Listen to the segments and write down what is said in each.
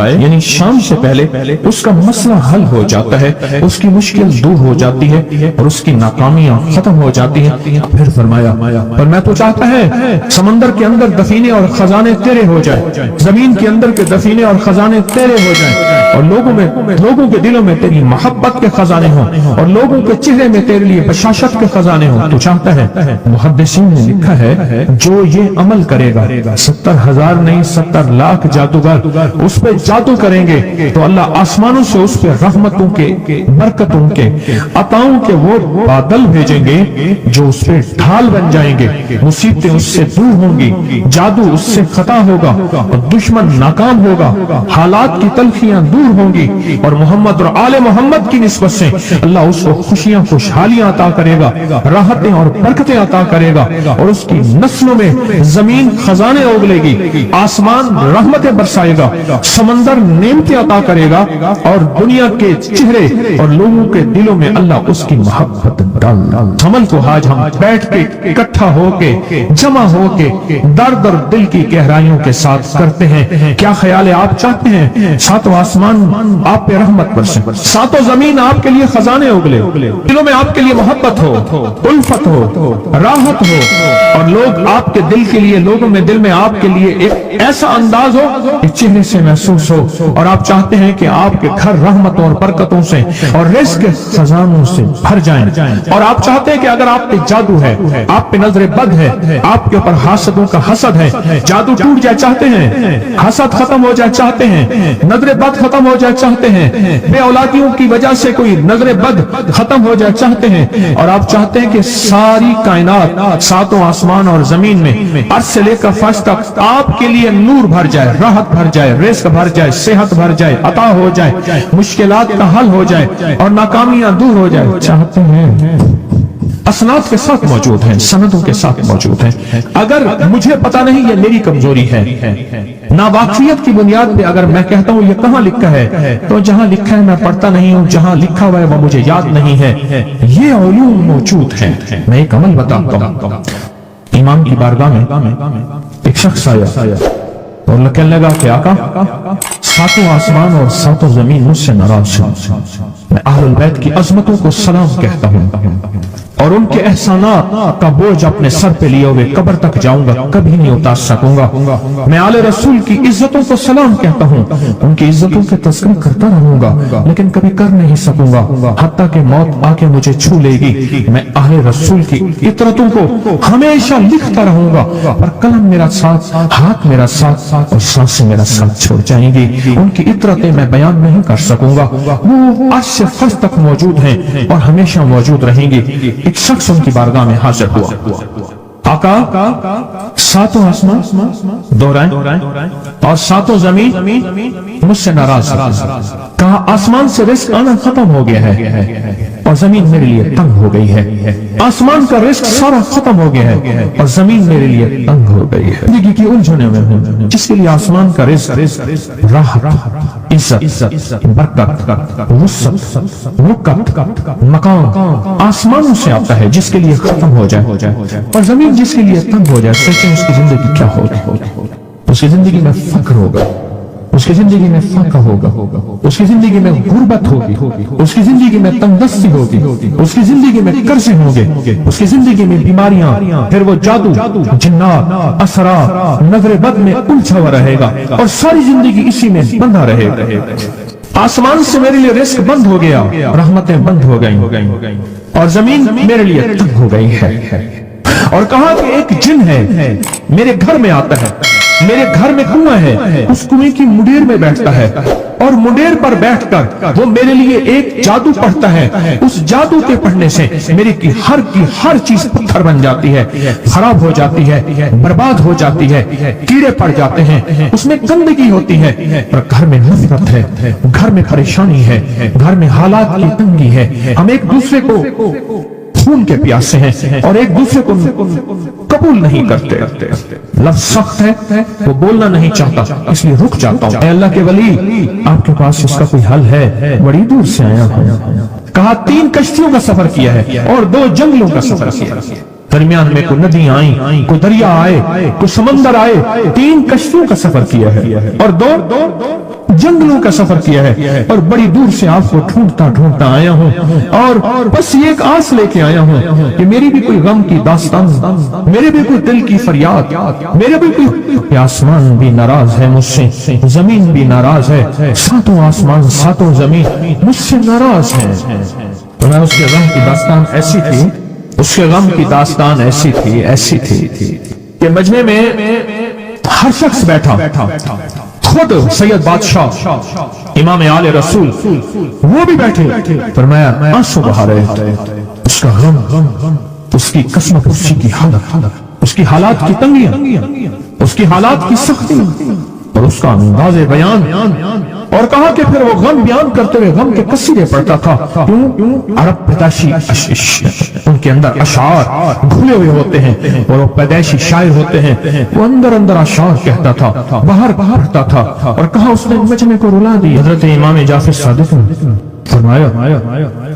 جائے یعنی شام سے پہلے اس کا مسئلہ حل ہو جاتا ہے، اس کی مشکل دور ہو جاتی ہے اور اس کی ناکامیاں ختم ہو جاتی ہیں۔ پھر فرمایا پر میں تو چاہتا ہے سمندر کے اندر دفینے اور خزانے تیرے ہو جائے، زمین کے اندر کے دفینے اور خزانے تیرے ہو جائیں، اور لوگوں کے دلوں میں تیری محبت کے خزانے ہوں، اور لوگوں کے چہرے میں تیرے لیے بشاشت کے خزانے ہوں۔ تو چاہتا ہے، محدثین نے لکھا ہے جو یہ عمل کرے گا 70,000 نہیں 70 لاکھ جادوگر اس پہ جادو کریں گے تو اللہ آسمانوں سے اس پہ رحمتوں کے، برکتوں کے، عطاؤں کے وہ بادل بھیجیں گے جو اس پہ ڈھال بن جائیں گے، مصیبتیں اس سے دور ہوں گی، جادو اس سے خطا ہوگا اور دشمن ناکام ہوگا، حالات کی تلخیاں دور ہوں گی، اور محمد اور آل محمد کی نسبت سے اللہ اس کو خوشیاں خوشحالیاں عطا کرے گا، راحتیں اور برکتیں عطا کرے گا، اور اس کی نسلوں میں زمین خزانے اگلے گی، آسمان رحمتیں برسائے گا، سمندر نعمتیں عطا کرے گا، اور دنیا کے چہرے اور لوگوں کے دلوں میں اللہ اس کی محبت ڈال۔ عمل کو آج ہم بیٹھ کے اکٹھا ہو کے جمع ہو کے درد اور دل کی گہرائیوں کے ساتھ کرتے ہیں۔ کیا خیال ہے؟ آپ چاہتے ہیں ساتوں آسمان آپ پہ رحمت برسے، ساتوں زمین آپ کے لیے خزانے اگلے، دلوں میں آپ کے لیے محبت ہو، الفت ہو، راحت ہو، اور لوگ آپ کے دل کے لیے، لوگوں میں دل میں آپ کے لیے ایک ایسا انداز ہو کہ چہرے سے محسوس ہو، اور آپ چاہتے ہیں کہ آپ کے گھر رحمتوں اور برکتوں سے اور رزق کے خزانوں سے بھر جائیں، اور آپ چاہتے ہیں کہ اگر آپ پہ جادو ہے، آپ پہ نظر بد ہے، آپ کے اوپر حاسدوں کا حسد ہے، جادو ٹوٹ جائے چاہتے ہیں، حسد ختم ہو جائے چاہتے ہیں، نظر بد ختم ہو جائے چاہتے ہیں، بے اولادیوں کی وجہ سے کوئی نظر بد ختم ہو جائے چاہتے ہیں، اور آپ چاہتے ہیں کہ ساری کائنات ساتوں آسمان اور زمین میں عرش سے لے کر فرش تک آپ کے لیے نور بھر جائے، راحت بھر جائے، رزق بھر جائے، صحت بھر جائے، عطا ہو جائے، مشکلات کا حل ہو جائے اور ناکامیاں دور ہو جائے چاہتے ہیں۔ اسناد کے ساتھ موجود ہیں، سندوں کے ساتھ موجود ہیں۔ اگر مجھے پتا نہیں یہ میری کمزوری ہے، ناواقفیت کی بنیاد پہ اگر میں کہتا ہوں یہ کہاں لکھا ہے تو جہاں لکھا ہے میں پڑھتا نہیں ہوں، جہاں لکھا ہوا ہے وہ مجھے یاد نہیں ہے، یہ علوم موجود ہیں۔ میں ایک عمل بتاتا ہوں۔ امام کی بارگاہ میں ایک شخص آیا اور کہنے لگا کہ آقا ساتوں آسمان اور ساتوں زمین مجھ سے ناراض ہیں، میں اہل البیت کی عظمتوں کو سلام کہتا ہوں اور ان کے احسانات کا بوجھ اپنے سر پہ لیے ہوئے قبر تک جاؤں گا، کبھی نہیں اتار سکوں گا۔ میں آل رسول کی عزتوں کو سلام کہتا ہوں، ان کی عزتوں کے تذکرہ کرتا رہوں گا لیکن کبھی کر نہیں سکوں گا، حتیٰ کہ موت آ کے مجھے چھو لے گی۔ میں اہل رسول کی عطرتوں کو ہمیشہ لکھتا رہوں گا، اور قلم میرا ساتھ، ہاتھ میرا ساتھ اور سانسیں میرا ساتھ چھوڑ جائیں گی۔ ان کی عطرتیں میں بیان نہیں کر سکوں گا، وہ عرش سے فرش تک موجود ہیں اور ہمیشہ موجود رہیں گی۔ ایک شخص ان کی بارگاہ میں حاضر ہوا، آقا ساتوں آسمان دہرائیں اور ساتوں زمین مجھ سے ناراض، کہا آسمان سے رزق آنا ختم ہو گیا ہے اور زمین میرے لیے تنگ ہو گئی ہے، آسمان کا رزق سارا ختم ہو گیا ہے اور زمین میرے لیے تنگ ہو گئی ہے۔ زندگی کی الجھنوں میں ہوں، جس کے لیے آسمان کا رزق، راحت، عزت، برکت، وسعت، وقت، مقام آسمانوں سے آتا ہے، جس کے لیے ختم ہو جائے، اور زمین جس کے لیے تنگ ہو جائے، سوچیں اس کی زندگی کیا ہوگی؟ اس کی زندگی میں فقر ہوگا، اس کی زندگی میں فاقہ ہوگا، اس کی زندگی میں غربت ہوگی، اس کی زندگی میں تنگ دستی ہوگی، اس کی زندگی میں قرضے ہوں گے، اس کی زندگی میں بیماریاں، پھر وہ جادو، جنات، اسرار، نظر بد میں الجھا ہوا رہے گا اور ساری زندگی اسی میں بندھا رہے گا۔ آسمان سے میرے لیے رزق بند ہو گیا، رحمتیں بند ہو گئیں اور زمین میرے لیے تنگ ہو گئی ہے۔ اور کہا کہ ایک جن ہے میرے گھر میں آتا ہے، میرے گھر میں کنواں ہے، اس کنویں کی مڈیر میں بیٹھتا ہے اور مڈیر پر بیٹھ کر وہ میرے لیے ایک جادو پڑھتا ہے، اس جادو کے پڑھنے سے میری کی ہر چیز پتھر بن جاتی ہے، خراب ہو جاتی ہے، برباد ہو جاتی ہے، کیڑے پڑ جاتے ہیں، اس میں گندگی ہوتی ہے، اور گھر میں نفرت ہے، گھر میں پریشانی ہے، گھر میں حالات کی تنگی ہے، ہم ایک دوسرے کو خون کے پیاسے ہیں اور ایک دوسرے کو قبول نہیں کرتے، لفظ سخت ہے، وہ بولنا نہیں چاہتا، اس لیے رک جاتا ہوں۔ اے اللہ کے ولی، آپ کے پاس اس کا کوئی حل ہے؟ بڑی دور سے آیا ہوں۔ کہا 3 کشتیوں کا سفر کیا ہے اور 2 جنگلوں کا سفر کیا، درمیان میں کوئی ندیاں آئیں، کوئی دریا آئے، کوئی سمندر آئے، 3 کشتیوں کا سفر کیا ہے اور 2 جنگلوں सालों का सफर किया है और बड़ी दूर से आपको ढूंढता ढूंढता आया हूँ और बस ये एक आस लेके आया हूँ कि मेरी भी कोई गम की दास्तान, मेरे भी कोई दिल की फरियाद, मेरे भी कोई। आसमान भी नाराज है मुझसे, जमीन भी नाराज है, सातों आसमान सातों जमीन मुझसे नाराज है। तो मैं उसके गम की दास्तान ऐसी थी, उसके गम की दास्तान ऐसी थी कि मजमे में हर शख्स बैठा, खुद सैयद बादशाह इमाम आले रसूल वो भी बैठे, फरमाया आंसू बहा रहे थे। उसका गम, उसकी कसम पुर्सी की हालत, उसकी हालात की तंगियां, उसकी हालात की सख्ती और उसका अंदाज़े बयान, और कहा कि फिर वो गम बयान करते हुए गम के कसीरे पढ़ता था। क्यों? अरब पैदाशी उनके अंदर अशार घुले हुए होते हैं और वो पैदाइशी शायर होते हैं। वो अंदर अंदर अशार कहता था, बाहर पढ़ता था। और कहा उसने मजमे को रुला दी। हजरत इमाम जाफर सादिक ने फरमाया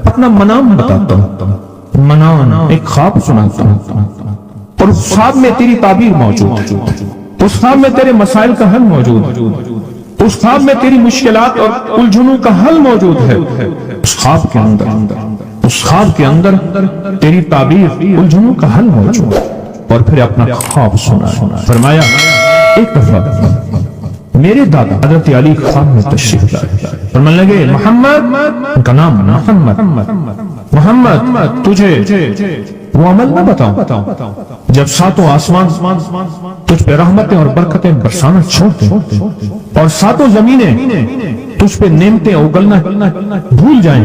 अपना मनाम बताता हूँ, मनाम एक ख्वाब सुनाता हूँ और उस ख्वाब में तेरी ताबीर मौजूद है, उस ख्वाब में तेरे मसाइल का हल मौजूद, उस ख्वाब में तेरी मुश्किलात और उलझनों का हल मौजूद है। उस ख्वाब के अंदर, उस ख्वाब के अंदर तेरी ताबीर, उलझनों का हल मौजूद। और फिर अपना ख्वाब सुना। फरमाया एक दफा मेरे दादा हजरत अली ख्वाब में तशरीफ लाए, फरमाने लगे मोहम्मद, उनका नाम मोहम्मद, तुझे वो अमल न बताऊं जब सातों आसमान तुझ पे रहमतें और बरकतें बरसाना छोड़ दें और सातों जमीनें तुझ पे नेमतें उगलना भूल जाएं।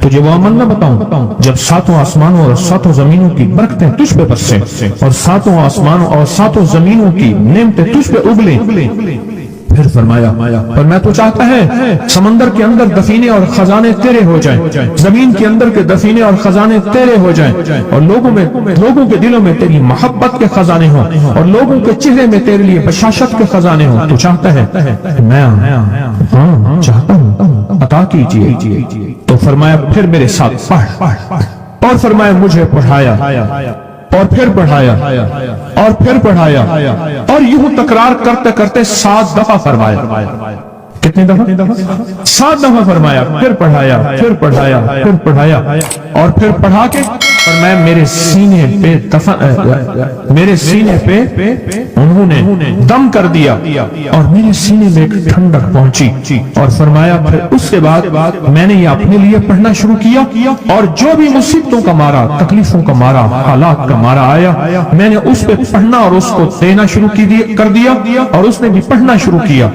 तुझे वो अमल न बताऊं जब सातों आसमानों और सातों जमीनों की बरकतें तुझ पे बरसें और सातों आसमानों और सातों जमीनों की नेमतें तुझ पे उगलें। फिर फरमाया पर मैं तो चाहता है समंदर के अंदर दफीने और खजाने तेरे हो जाएं, जमीन के अंदर के दफीने और खजाने तेरे हो जाएं और लोगों के दिलों में तेरी मोहब्बत के खजाने हों और लोगों के चेहरे में तेरे लिए बशाशत के खजाने हों। तू चाहता है? मैं हाँ चाहता हूँ, अता कीजिए। तो फरमाया फिर मेरे साथ पढ़। और फरमाया मुझे पढ़ाया और फिर पढ़ाया और फिर पढ़ाया और यूं तकरार करते करते 7 दफा फरमाया। कितनी दफा? 7 दफा फरमाया, फिर पढ़ाया, फिर पढ़ाया, फिर पढ़ाया और फिर पढ़ा के और मैं मेरे सीने पे उन्होंने दम कर दिया और मेरे सीने में एक ठंडक पहुंची। और फरमाया फिर उसके बाद मैंने ये अपने लिए पढ़ना शुरू किया और जो भी मुसीबतों का मारा, तकलीफों का मारा, हालात का मारा आया, मैंने उस पे पढ़ना और उसको देना शुरू कर दिया और उसने भी पढ़ना शुरू किया।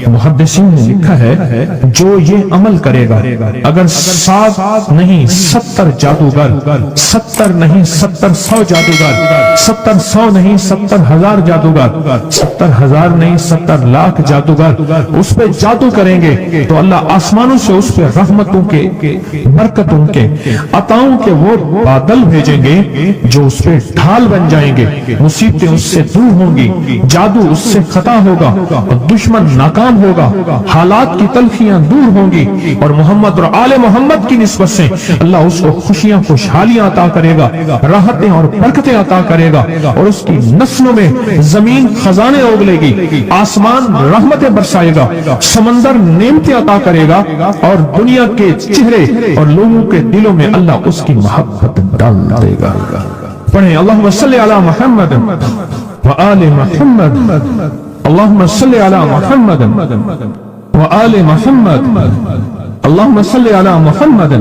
मुहद्दिसीन ने लिखा है जो ये अमल करेगा, अगर 7 नहीं 70 जादूगर, 70 नहीं 70,100 जादूगर, 70,100 नहीं 70,000 जादूगर, 70,000 नहीं 70 लाख जादूगर उस पे जादू करेंगे तो अल्लाह आसमानों से उस पे रहमतों के, बरकतों के, अताओं के वो बादल भेजेंगे जो उस पे ढाल बन जाएंगे। मुसीबतें उससे दूर होंगी, जादू उससे खता होगा और दुश्मन नाकाम होगा, हालात की तलखियां दूर होंगी और मोहम्मद और आले मोहम्मद की निस्बत से अल्लाह उसको खुशियां, खुशहालियां अता करेगा, राहतें और बरकतें अता करेगा और उसकी नस्लों में जमीन खजाने उगलेगी, आसमान रहमतें बरसाएगा, समंदर नेमतें अता करेगा और दुनिया के चेहरे और लोगों के दिलों में अल्लाह उसकी मोहब्बत डाल देगा। पढ़ें अल्लाहुम्मा सल्ली अला मुहम्मद व आले मुहम्मद, अल्लाहुम्मा सल्ली अला मुहम्मद व आले मुहम्मद, अल्लाहुम्मा सल्ली अला मुहम्मद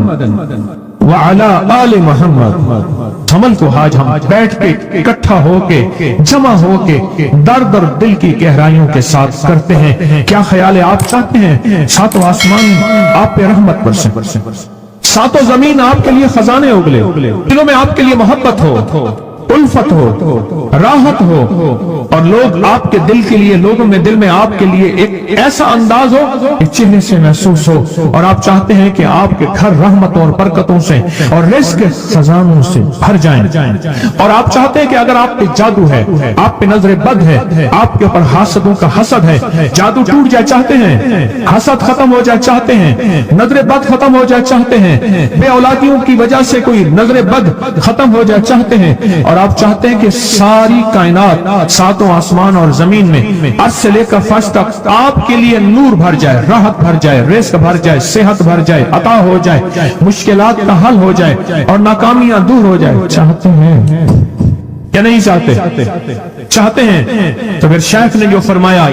व अला आले मुहम्मद। अमल को आज हम बैठ के इकट्ठा होके, जमा होके दर दर दिल की गहराइयों के साथ करते हैं। क्या ख्याल है? आप चाहते हैं सातों आसमान आप पे रहमत बरसे, सातों जमीन आपके लिए खजाने उगले, दिलों में आपके लिए मोहब्बत हो, उल्फत हो, राहत हो और लोग आपके दिल के लिए, लोगों में दिल में आपके लिए एक ऐसा अंदाज हो कि चेहरे से महसूस हो और आप चाहते हैं कि आपके घर रहमतों और बरकतों से और रिज़्क़ के खजानों से भर जाएं। और आप चाहते हैं कि अगर आप पे जादू है, आप पे नजर बद है, आपके ऊपर हासदों का हसद है, जादू टूट जाए चाहते हैं, हसद खत्म हो जाए चाहते हैं, नजर बद खत्म हो जाए चाहते हैं, बे औलादियों की वजह से कोई नजर बद खत्म हो जाए चाहते हैं और آپ چاہتے ہیں کہ ساری کائنات ساتوں آسمان اور زمین میں عرش سے لے کر فرش تک آپ کے لیے نور بھر جائے، راحت بھر جائے، رزق بھر جائے، صحت بھر جائے، عطا ہو جائے، مشکلات کا حل ہو جائے اور ناکامیاں دور ہو جائے، چاہتے ہیں یا نہیں چاہتے؟ چاہتے ہیں تو پھر شیخ نے جو فرمایا،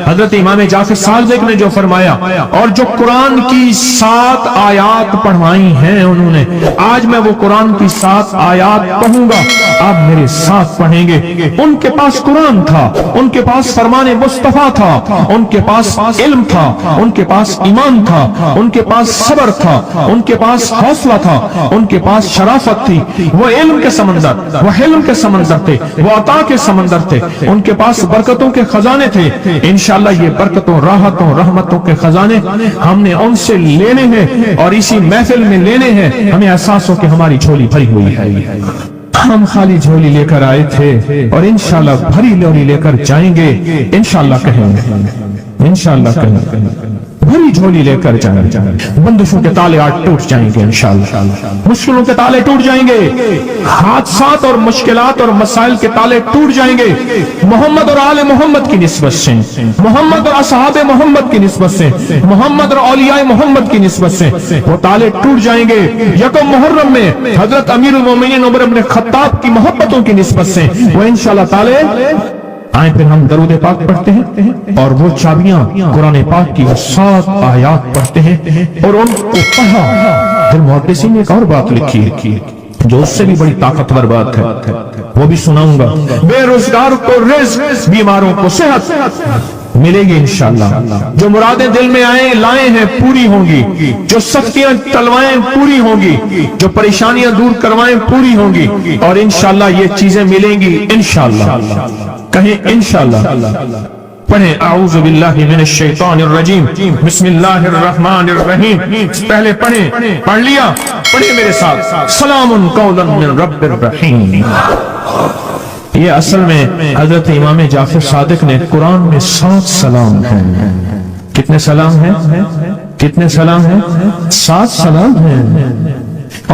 حضرت امام جعفر صادق نے جو فرمایا، اور جو قرآن کی 7 آیات پڑھوائی ہیں انہوں نے، آج میں وہ قرآن کی 7 آیات پڑھوں گا، آپ میرے ساتھ پڑھیں گے۔ ان کے پاس قرآن تھا، ان کے پاس فرمان مصطفیٰ تھا، ان کے پاس علم تھا، ان کے پاس ایمان تھا، ان کے پاس صبر تھا، ان کے پاس حوصلہ تھا، ان کے پاس شرافت تھی۔ وہ علم کے سمندر، وہ حلم کے سمندر تھے، وہ عطا کے سمندر تھے، ان کے پاس برکتوں کے خزانے تھے۔ انشاءاللہ یہ برکتوں، راحتوں، رحمتوں کے خزانے ہم نے ان سے لینے ہیں اور اسی محفل میں لینے ہیں۔ ہمیں احساس ہو کہ ہماری جھولی بھری ہوئی ہے، ہم خالی جھولی لے کر آئے تھے اور انشاءاللہ بھری جھولی لے کر جائیں گے۔ انشاءاللہ کہیں گے، انشاءاللہ کہیں گے، بھری جھولی لے کر جائیں گے۔ بندشوں کے تالے آج ٹوٹ جائیں گے انشاءاللہ، مشکلوں کے تالے ٹوٹ جائیں گے، حادثات اور مشکلات اور مسائل کے تالے ٹوٹ جائیں گے۔ محمد اور آل محمد کی نسبت سے، محمد اور اصحاب محمد کی نسبت سے، محمد اور اولیاء محمد کی نسبت سے وہ تالے ٹوٹ جائیں گے۔ یکم محرم میں حضرت امیر المومنین عمر بن خطاب کی محبتوں کی نسبت سے وہ انشاءاللہ تالے آئیں۔ پھر ہم درود پاک پڑھتے ہیں اور وہ چابیاں قرآن پاک کی وہ 7 آیات پڑھتے ہیں اور ان کو پڑھا۔ پھر محدثین نے ایک اور بات لکھی ہے جو اس سے بھی بڑی طاقتور بات ہے، وہ بھی سناؤں گا۔ بے روزگار کو رزق، بیماروں کو صحت ملے گی انشاءاللہ۔ جو مرادیں دل میں لائے ہیں پوری ہوں گی، جو سختیاں ٹلوائیں پوری ہوں گی، جو پریشانیاں دور کروائیں پوری ہوں گی، اور انشاءاللہ یہ چیزیں ملیں گی انشاءاللہ۔ کہیں انشاءاللہ۔ پڑھیں اعوذ باللہ من الشیطان الرجیم، بسم اللہ الرحمن الرحیم۔ پہلے پڑھیں، پڑھ لیا، پڑھیں میرے ساتھ، سلام قولا من رب الرحیم۔ یہ اصل میں حضرت امام جعفر صادق نے قرآن میں 7 سلام ہیں۔ کتنے سلام ہیں؟ کتنے سلام ہیں؟ 7 سلام ہیں،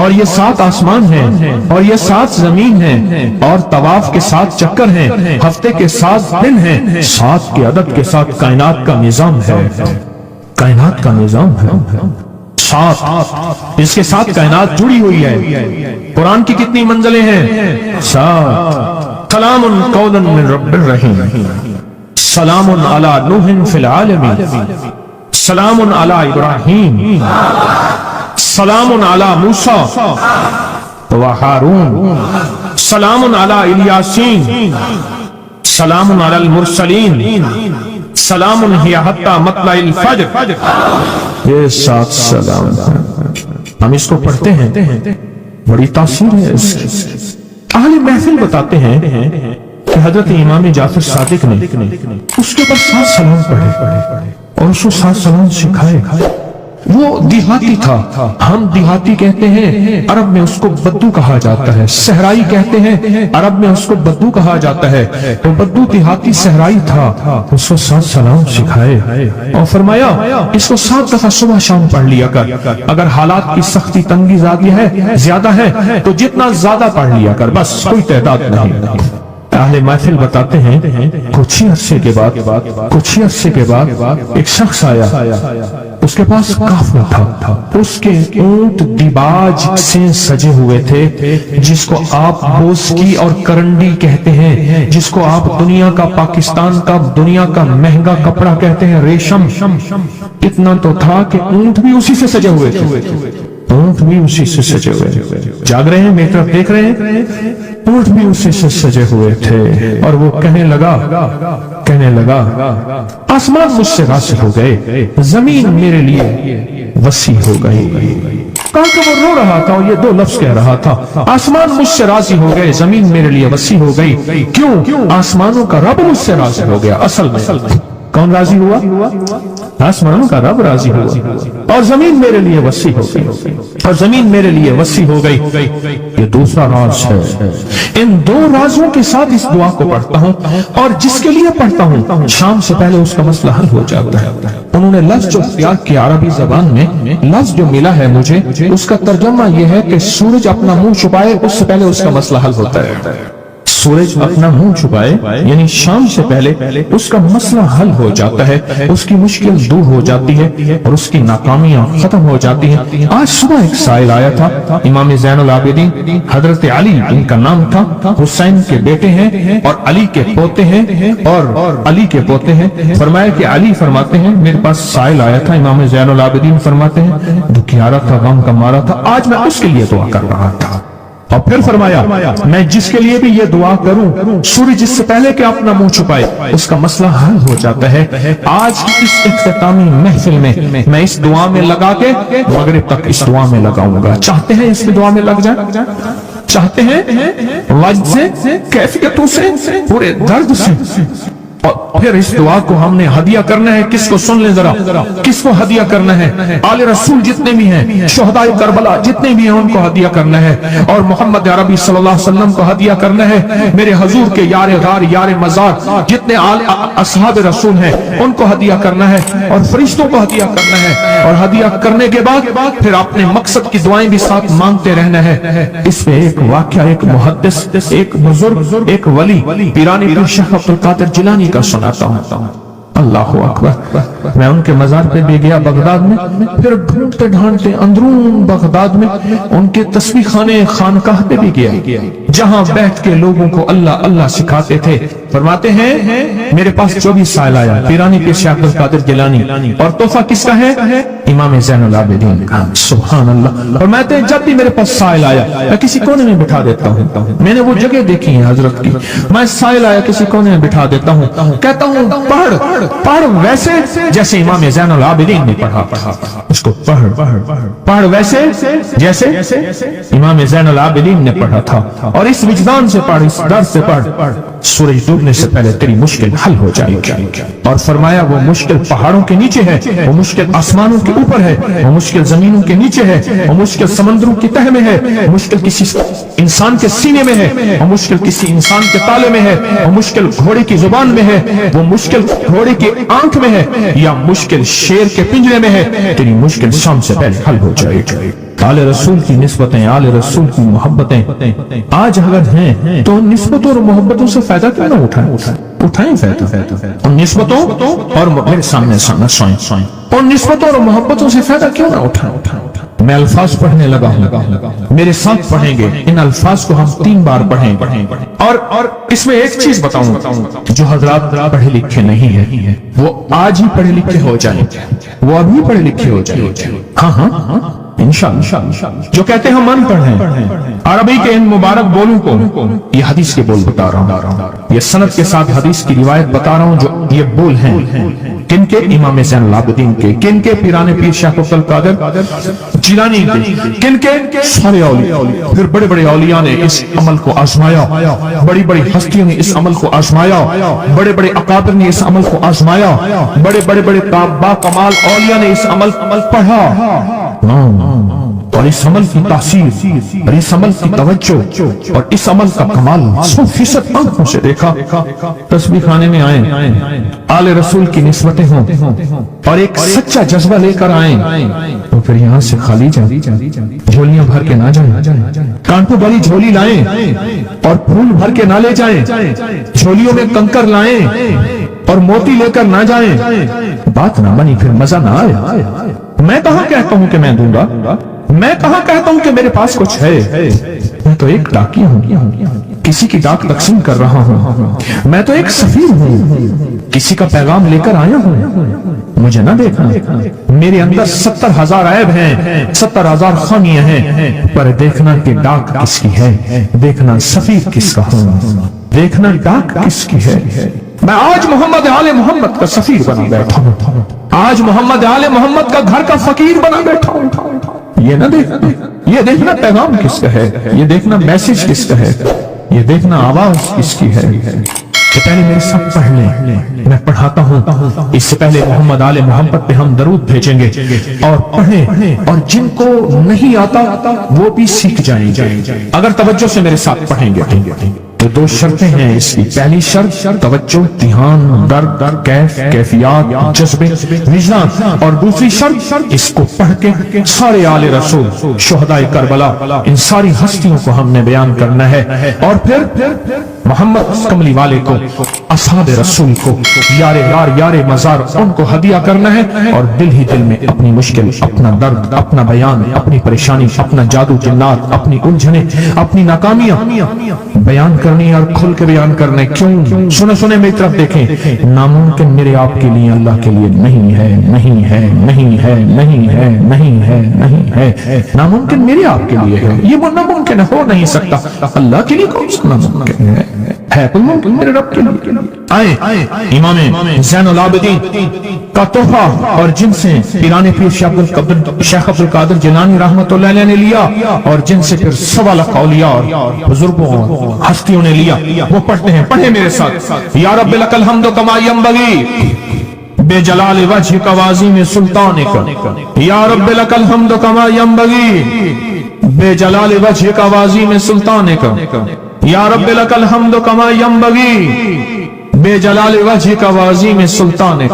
اور یہ 7 آسمان ہیں، اور یہ 7 زمین ہیں، اور طواف کے 7 چکر ہیں، ہفتے کے 7 دن ہیں، 7 کے عدد کے ساتھ کائنات کا نظام ہے، کائنات کا نظام ہے 7، اس کے ساتھ کائنات جڑی ہوئی ہے۔ قرآن کی کتنی منزلیں ہیں؟ 7۔ سلام قولا من رب الرحیم، سلام علی نوح فی العالمین، سلام علی ابراہیم، سلام علی موسیٰ و ہارون، سلام علی الیاسین، سلام علی المرسلین، سلام ہی حتی مطلع الفجر۔ یہ 7 سلام ہم اس کو پڑھتے ہیں، بڑی تاثیر ہے اس کی۔ اہل محفل بتاتے ہیں کہ حضرت امام جعفر صادق نے اس کے اوپر 7 سلام پڑھے اور اس کو 7 سلام سکھائے۔ وہ دیہاتی تھا، ہم دیہاتی کہتے ہیں، عرب میں اس کو بدو کہا جاتا ہے، صحرائی کہتے ہیں، عرب میں اس کو بدو کہا جاتا ہے۔ تو بدو دیہاتی صحرائی تھا، اس کو 7 سلام سکھائے اور فرمایا اس کو 7 دفعہ صبح شام پڑھ لیا کر، اگر حالات کی سختی تنگی زیادہ ہے تو جتنا زیادہ پڑھ لیا کر، بس کوئی تعداد نہیں۔ اہل محفل بتاتے ہیں کچھ عرصے کے بعد ایک شخص آیا، اس کے پاس قافلہ تھا، اس کے اونٹ دیباج سے سجے ہوئے تھے، جس کو آپ بوسکی اور کرنڈی کہتے ہیں، جس کو آپ دنیا کا، پاکستان کا دنیا کا مہنگا کپڑا کہتے ہیں، ریشم۔ اتنا تو تھا کہ اونٹ بھی اسی سے سجے ہوئے تھے، اونٹ بھی اسی سے سجے ہوئے، جاگ رہے ہیں، میری طرف دیکھ رہے ہیں، اونٹ بھی اسی سے سجے ہوئے تھے۔ اور وہ کہنے لگا آسمان مجھ سے راضی ہو گئے، زمین میرے لیے وسیع ہو گئی۔ کہا کہ وہ رو رہا تھا اور یہ 2 لفظ کہہ رہا تھا، آسمان مجھ سے راضی ہو گئے، زمین میرے لیے وسیع ہو گئی۔ کیوں؟ آسمانوں کا رب مجھ سے راضی ہو گیا۔ اصل میں کون راضی ہوا؟ آسمانوں کا رب راضی ہوا، اور زمین میرے لیے وسیع ہو گئی، اور زمین میرے لیے وسیع ہو گئی۔ یہ دوسرا راز ہے۔ ان 2 رازوں کے ساتھ اس دعا کو پڑھتا ہوں، اور جس کے لیے پڑھتا ہوں شام سے پہلے اس کا مسئلہ حل ہو جاتا ہے۔ انہوں نے لفظ جو اختیار کیا عربی زبان میں، لفظ جو ملا ہے مجھے، اس کا ترجمہ یہ ہے کہ سورج اپنا منہ چھپائے اس سے پہلے اس کا مسئلہ حل ہوتا ہے۔ सूरज अपना मुंह छुपाए यानी शाम से पहले उसका मसला हल हो जाता है, उसकी मुश्किल दूर हो जाती है और उसकी नाकामियां खत्म हो जाती हैं। आज सुबह एक साइल आया था, इमाम ज़ैनुल आबिदीन हजरत अली इनका नाम था, हुसैन के बेटे हैं और अली के पोते हैं और अली के पोते हैं। फरमाया कि अली फरमाते हैं मेरे पास साइल आया था, इमाम ज़ैनुल आबिदीन फरमाते हैं दुखियारा था, गम का मारा था, आज मैं उसके लिए दुआ कर रहा था। और फिर फरमाया मैं जिसके लिए भी ये दुआ करूं, सूर्य जिससे पहले कि अपना मुंह छुपाए उसका मसला हल हो जाता है। आज की इस इख्तितामी महफिल में मैं इस दुआ में लगा के मगरिब तक इस दुआ में लगाऊंगा। चाहते हैं इस दुआ में लग जाए? चाहते हैं वजद से, कैफियतों से, पूरे दर्द से? और फिर इस दुआ को हमने हदिया करना है। किसको? सुन ले जरा, किसको हदिया करना है? आले रसूल जितने भी हैं, शुहदाए करबला जितने भी हैं, उनको हदिया करना है। और मोहम्मद अरबी सल्लल्लाहु अलैहि वसल्लम को हदिया करना है। मेरे हुजूर के यार गार यार मज़ार जितने असहाब रसूल हैं उनको हदिया करना है और फरिश्तों को हदिया करना है। और हदिया करने के बाद फिर अपने मकसद की दुआएं भी साथ मांगते रहना है। इसमें एक वाकया, एक मुहद्दिस, एक बुजुर्ग, एक वली पीरानी पीर शेख अब्दुल कादिर जिलानी का सुनाता हूं। अल्लाहु अकबर। मैं उनके मजार पे भी गया बगदाद में, फिर ढूंढते ढांढते अंदरून बगदाद में उनके तस्बीह खाने खानकाह पे भी गया, जहां बैठ के लोगों को अल्लाह अल्लाह सिखाते थे। फरमाते हैं मेरे पास 24 साल आया पीरानी पीर शेख अब्दुल कादिर जिलानी, और तोहफा किसका है? इमाम ज़ैनुल आबिदीन का। सुभान अल्लाह। फरमाते हैं जब भी मेरे पास साइल आया मैं किसी कोने में बिठा देता हूँ। मैंने वो जगह देखी है हजरत की, मैं साइल आया किसी कोने में बिठा देता हूँ, कहता हूँ पढ़ वैसे जैसे इमाम ज़ैनुल आबिदीन ने पढ़ा, उसको पढ़ वैसे जैसे इमाम ज़ैनुल आबिदीन ने पढ़ा था। और इस विजदान से पढ़, इस दर्द से पढ़, सूरज डूबने से पहले तेरी मुश्किल हल हो जाएगी। और फरमाया वो मुश्किल पहाड़ों के नीचे है, वो मुश्किल आसमानों के ऊपर है, वो मुश्किल जमीनों के नीचे है, वो मुश्किल समंदरों की तह में है, वो मुश्किल किसी इंसान के सीने में है, वो मुश्किल किसी इंसान के ताले में है, वो मुश्किल घोड़े की जुबान में है, वो मुश्किल घोड़े की आंख में है, या मुश्किल शेर के पिंजरे में है। तेरी मुश्किल शाम से पहले हल हो जाएगी। आले रसूल की निस्बतें, आले रसूल की मोहब्बतें आज अगर हैं तो निस्बतों और मोहब्बतों से फायदा क्यों ना उठाएं फायदा उन निस्बतों और मेरे सामने सोएं उन निस्बतों और मोहब्बतों से फायदा क्यों ना उठाएं। मैं अल्फाज पढ़ने लगा हूं, मेरे साथ पढ़ेंगे। इन अल्फाज को हम 3 बार पढ़ें। और इसमें एक चीज बताऊं, जो हजरात पढ़े लिखे नहीं है वो आज ही पढ़े लिखे हो जाएं, वो अभी पढ़े लिखे हो जाएं। हाँ इंशाअल्लाह। जो कहते हैं हम अनपढ़ हैं, अरबी के इन मुबारक बोलों को, ये हदीस के बोल बता रहा हूँ, ये सनद के साथ हदीस की रिवायत बता रहा हूँ। जो ये बोल हैं किनके? इमाम ज़ैनुल आबिदीन के। किनके? पीराने पीर शेख अब्दुल कादिर जिलानी के। किनके? सारे औलिया। फिर बड़े बड़े औलिया ने इस अमल को आजमाया, बड़ी बड़ी हस्तियों ने इस अमल को आजमाया, बड़े बड़े अकाबिर ने इस अमल को आजमाया, बड़े बड़े बाकमाल औलिया ने इस अमल पढ़ा, और इस अमल की तासीर और इस अमल की तवज्जो और इस अमल का कमाल 100% आंखों से देखा। तस्बीह खाने में आए, आले रसूल की निस्बतें हों और एक सच्चा जज्बा लेकर आए, तो फिर यहाँ से खाली झोलियां भर के ना जाएं, कांटों वाली झोली लाएं और फूल भर के ना ले जाएं, झोलियों में कंकर लाएं और मोती लेकर ना जाएं। बात ना बनी, फिर मजा ना आए। मैं कहाँ कहता हूँ कि मैं दूंगा, मैं कहाँ कहता हूँ कि मेरे पास कुछ है। मैं तो एक डाकिया हूँ, किसी की डाक तकसीम कर रहा हूँ। मैं तो एक सफीर हूँ, किसी का पैगाम लेकर आया हूँ। मुझे ना देखना, मेरे अंदर 70,000 ऐब हैं, 70,000 खामियां हैं, पर देखना कि डाक किसकी है, देखना सफीर किसका हूँ, देखना डाक किसकी है। मैं आज मोहम्मद आले मोहम्मद का सफीर बना बैठा हूँ, आज मोहम्मद आले मोहम्मद का घर का फकीर बना बैठा हूँ। ये ना देखना, ये देखना पैगाम किसका है, ये देखना मैसेज किसका है, ये देखना आवाज किसकी है। कि पहले मेरे सब पढ़ लें, मैं पढ़ाता हूँ। इससे पहले मोहम्मद आले मोहम्मद पे हम दरूद भेजेंगे और पढ़ें, और जिनको नहीं आता वो भी सीख जाएंगे अगर तवज्जो से मेरे साथ पढ़ेंगे। तो 2 शर्तें हैं इसकी। पहली शर्त तवज्जो, ध्यान, दर्द, कैफियत, जज्बे, विजदान। और दूसरी शर्त इसको पढ़ के सारे आले रसूल, शुहदाए करबला, इन सारी हस्तियों को हमने बयान करना है। और फिर मोहम्मद कमली वाले को, असहाब रसूल को, यार यार यार मजार उनको हदिया करना है और दिल ही दिल में अपनी मुश्किल, अपना दर्द, अपना बयान, अपनी परेशानी, अपना जादू जिन्नात, अपनी उलझने, अपनी नाकामियां बयान करनी और खुल के बयान करने। क्यों? सुने सुने मेरी तरफ देखें, नामुमकिन मेरे आपके लिए अल्लाह के लिए नहीं है, नहीं है, नहीं है, नहीं है, नहीं है, नहीं है। नामुमकिन मेरे आपके लिए है, ये वो नामुमकिन हो नहीं सकता। अल्लाह के लिए कौन सा नामुमकिन है कोई मुमकिन मेरे रब के लिए। आए इमाम ज़ैनुल आबिदीन का तोहफा और जिनसे पीराने पीर शेख अब्दुल कादिर जिलानी रहमतुल्लाह अलैह ने लिया और जिनसे फिर 1.25 लाख औलिया और बुजुर्गों हस्तियों ने लिया, वो पढ़ते हैं, पढ़े मेरे साथ। या रब्बी लकल हम्दु कमा यंबगी बेजलाल वजह का वाज़ीम सुल्तानिक। या रब्बी लकल हम्दु कमा यंबगी बेजलाल वजह का वाज़ीम सुल्तानिक। या रब्बी लकल हम्दु कमा यंबगी बेजलाल वजह का वाज़ीम सुल्तानिक।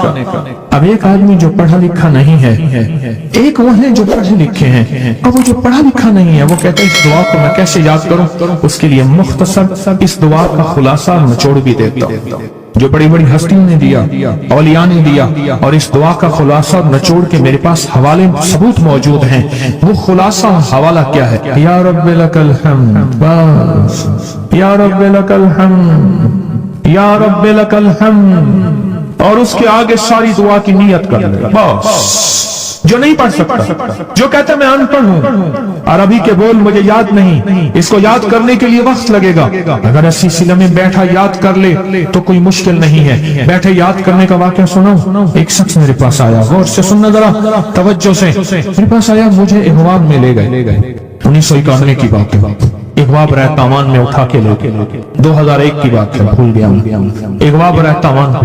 अब एक आदमी जो पढ़ा लिखा नहीं है, एक वो है जो पढ़े लिखे हैं। अब वो जो पढ़ा लिखा नहीं है वो कहते हैं इस दुआ को मैं कैसे याद करूं? उसके लिए मुख्तसर इस दुआ का खुलासा निचोड़ भी देता हूं जो बड़ी बड़ी हस्तियों ने दिया, औलिया ने दिया, और इस दुआ का खुलासा निचोड़ के मेरे पास हवाले सबूत मौजूद हैं। वो खुलासा हवाला क्या है? या रब्बी लकल हम्द, बस या रब्बी लकल हम्द, या रब्बी लकल हम्द, और उसके आगे सारी दुआ की नियत कर ले बस। जो नहीं पढ़ सकता, जो कहता मैं अनपढ़ हूँ, अरबी के बोल मुझे याद नहीं, इसको याद करने के लिए वक्त लगेगा, अगर ऐसी सिला में बैठा याद कर ले तो कोई मुश्किल नहीं है। बैठे याद करने का वाकया सुनो। एक शख्स मेरे पास आया, गौर से सुनना जरा तवज्जो से, मेरे पास आया, मुझे इगवाब में ले गए। 1991 की बात है, इगवाब रहतावान में उठा के ले, 2001 की बात है, भूल गया। इगवाब रहतावान